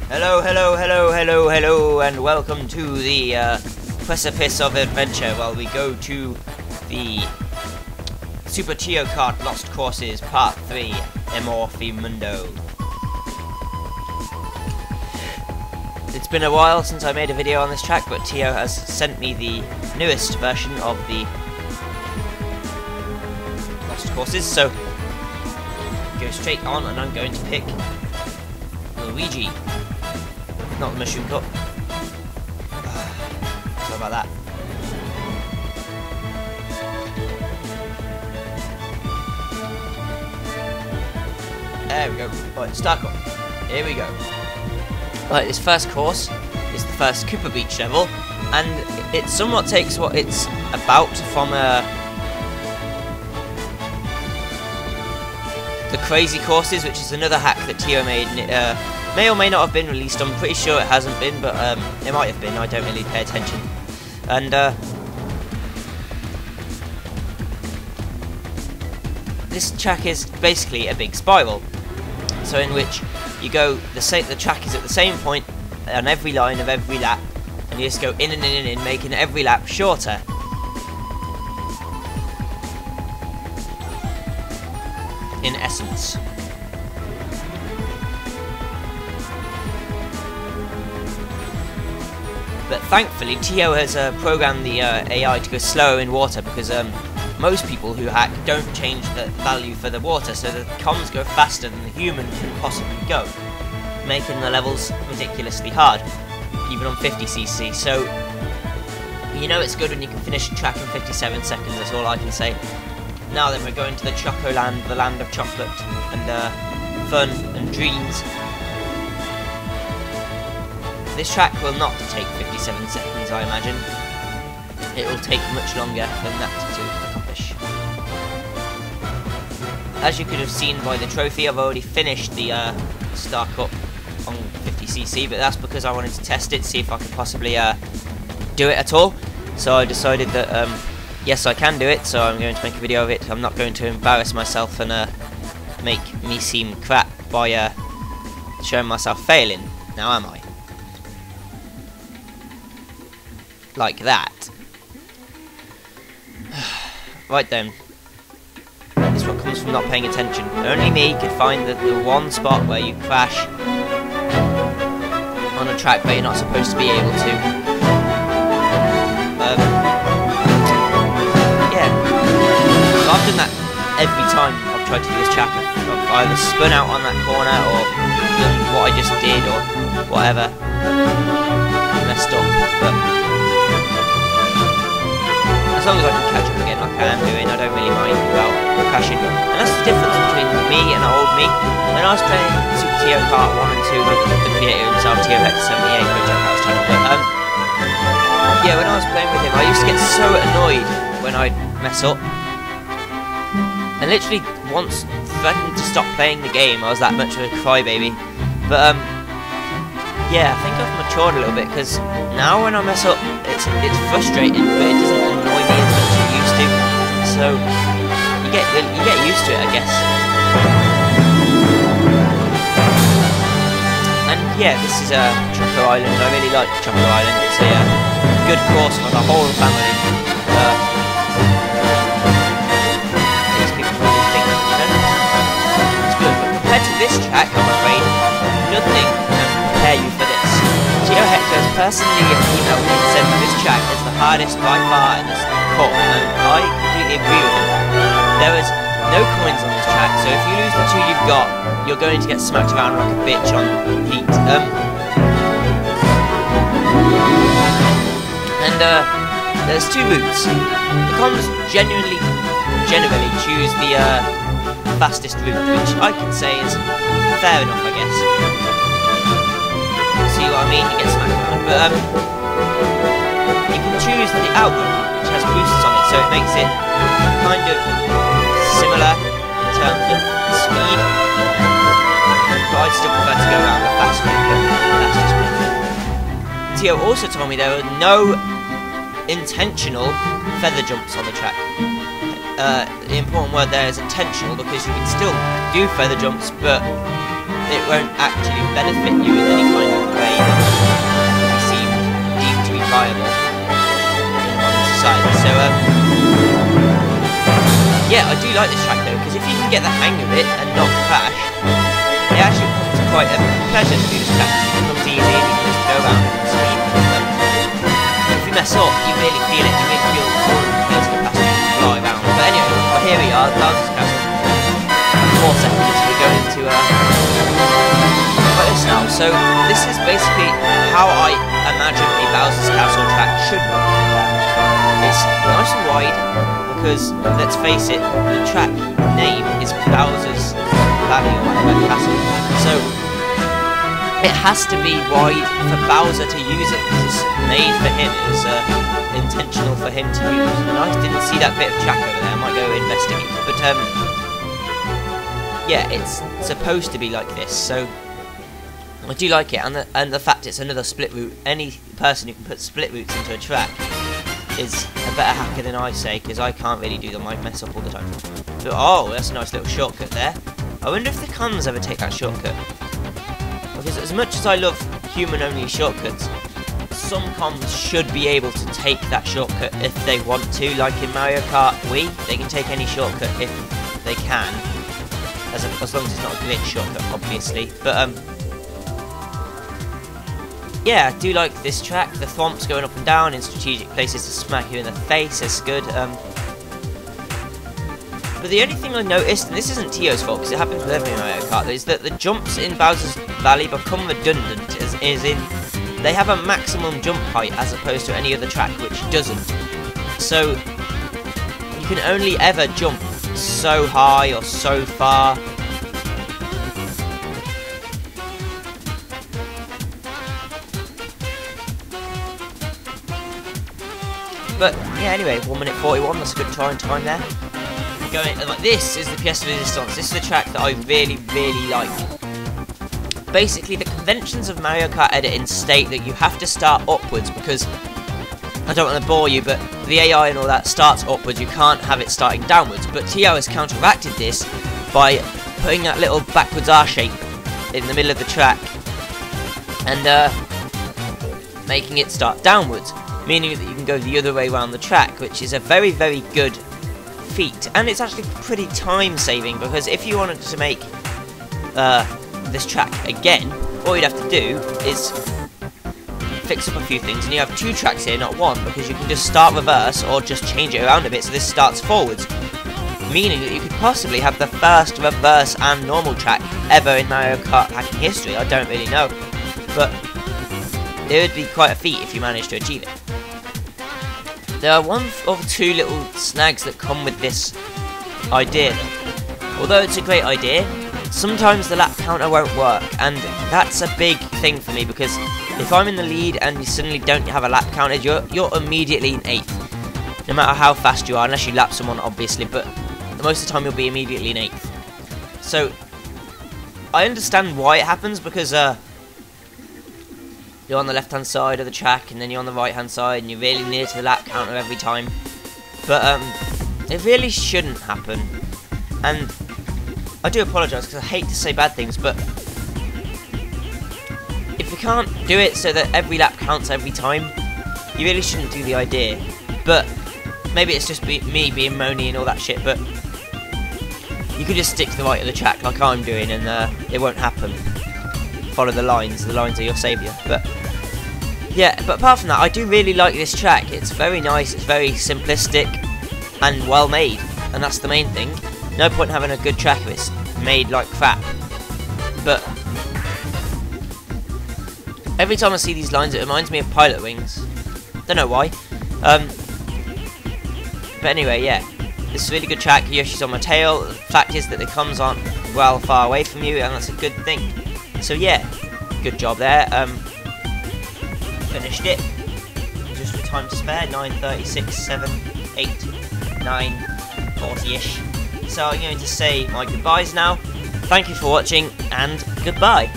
Hello, hello, hello, hello, hello, and welcome to the precipice of adventure while we go to the Super Tio Kart Lost Courses Part 3, Amorphi Mundo. It's been a while since I made a video on this track, but Tio has sent me the newest version of the Lost Courses, so go straight on and I'm going to pick Luigi. Not the mushroom cup. Sorry about that. There we go. Right, start up. Here we go. Right, this first course is the first Cooper Beach level, and it somewhat takes what it's about from the Crazy Courses, which is another hack that Tio made. May or may not have been released. I'm pretty sure it hasn't been, but it might have been. I don't really pay attention. And this track is basically a big spiral. So in which you go, the track is at the same point on every line of every lap, and you just go in and in and in, making every lap shorter. In essence. But thankfully, Tio has programmed the AI to go slower in water, because most people who hack don't change the value for the water, so the comms go faster than the human can possibly go, making the levels ridiculously hard, even on 50cc. So, you know it's good when you can finish a track in 57 seconds, that's all I can say. Now then, we're going to the Choco Land, the land of chocolate and fun and dreams. This track will not take 57 seconds, I imagine. It will take much longer than that to accomplish. As you could have seen by the trophy, I've already finished the Star Cup on 50cc, but that's because I wanted to test it, see if I could possibly do it at all. So I decided that yes, I can do it, so I'm going to make a video of it. I'm not going to embarrass myself and make me seem crap by showing myself failing. Now am I? Like that. Right then. This is what comes from not paying attention. Only me could find the one spot where you crash on a track where you're not supposed to be able to. Yeah. So I've done that every time I've tried to do this track. I've either spun out on that corner or done what I just did or whatever. Messed up. But as long as I can catch up again like I am doing, I don't really mind about crashing. And that's the difference between me and old me. When I was playing Super Tio Kart 1 and 2 with the creator himself, Tio Hector 78, go check out his channel. But yeah, when I was playing with him, I used to get so annoyed when I'd mess up. And literally once threatened to stop playing the game. I was that much of a crybaby. But yeah, I think I've matured a little bit, because now when I mess up, it's frustrating, but it doesn't annoy me as much as it used to. So you get used to it, I guess. And yeah, this is Choco Island. I really like Choco Island. It's a good course for the whole family. These people really think, you know, it's good. But compared to this track, I'm afraid nothing can prepare you for this. Tio Hector has personally emailed me and said that this track is the hardest by far in this course, and I completely agree with him. There is no coins on this track, so if you lose the two you've got, you're going to get smacked around like a bitch on heat. And there's two routes. The comms generally choose the fastest route, which I can say is fair enough, I guess. See what I mean? You get smacked around. But you can choose the out route, which has boosts on it, so it makes it kind of similar in terms of speed. But I still prefer to go around the fast route than the fastest route. Tio also told me there were no intentional feather jumps on the track. The important word there is intentional, because you can still do feather jumps, but it won't actually benefit you in any kind of way that you seem deemed to be viable in modern society. So, yeah, I do like this track though, because if you can get the hang of it and not crash, it actually becomes quite a pleasure to do this track. It becomes easy and you can just go around and speed. If you mess up, you really feel it. You really feel all of the chaos capacity to fly around. But anyway, well, here we are, Bowser's Castle. 4 seconds, we're going to play this now. So this is basically how I imagine a Bowser's Castle track should look. It's nice and wide because, let's face it, the track name is Bowser's Valley or whatever, Castle. So it has to be wide for Bowser to use it because it's made for him. It was intentional for him to use. And I didn't see that bit of track over there. I might go investigate. But yeah, it's supposed to be like this. So I do like it, and the fact it's another split route. Any person who can put split routes into a track is a better hacker than I say, because I can't really do them. I mess up all the time. But, oh, that's a nice little shortcut there. I wonder if the cons ever take that shortcut. Because as much as I love human-only shortcuts, some cons should be able to take that shortcut if they want to. Like in Mario Kart Wii, they can take any shortcut if they can, as long as it's not a glitch shortcut, obviously. But yeah, I do like this track. The thwomps going up and down in strategic places to smack you in the face is good. But the only thing I noticed, and this isn't Tio's fault because it happens with every Mario Kart, is that the jumps in Bowser's Valley become redundant, as in they have a maximum jump height as opposed to any other track which doesn't. So you can only ever jump so high or so far. But yeah, anyway, 1 minute 41, that's a good trying time there. Going like this is the pièce de résistance. This is the track that I really, really like. Basically, the conventions of Mario Kart editing state that you have to start upwards because, I don't want to bore you, but the AI and all that starts upwards. You can't have it starting downwards. But Tio has counteracted this by putting that little backwards R shape in the middle of the track and making it start downwards, meaning that you can go the other way around the track, which is a very, very good feat. And it's actually pretty time saving, because if you wanted to make this track again, all you'd have to do is fix up a few things, and you have 2 tracks here, not 1, because you can just start reverse or just change it around a bit so this starts forwards, meaning that you could possibly have the first reverse and normal track ever in Mario Kart hacking history. I don't really know, but it would be quite a feat if you managed to achieve it. There are 1 or 2 little snags that come with this idea. Although it's a great idea, sometimes the lap counter won't work, and that's a big thing for me, because if I'm in the lead and you suddenly don't have a lap counter, you're immediately in 8th. No matter how fast you are, unless you lap someone, obviously, but most of the time you'll be immediately in 8th. So, I understand why it happens, because you're on the left-hand side of the track, and then you're on the right-hand side, and you're really near to the lap counter every time. But it really shouldn't happen. And I do apologise, because I hate to say bad things, but if you can't do it so that every lap counts every time, you really shouldn't do the idea. But maybe it's just me being moany and all that shit, but you could just stick to the right of the track like I'm doing, and it won't happen. Follow the lines are your saviour. But yeah, but apart from that, I do really like this track. It's very nice, it's very simplistic and well made, and that's the main thing. No point having a good track if it's made like crap. But every time I see these lines, it reminds me of Pilot Wings. Don't know why. But anyway, yeah, this is a really good track. Yoshi's on my tail. The fact is that the comms aren't well far away from you, and that's a good thing. So yeah, good job there. Finished it just with time to spare. 9:36, 7, 8, 9, 40-ish. So I'm going to say my goodbyes now. Thank you for watching, and goodbye.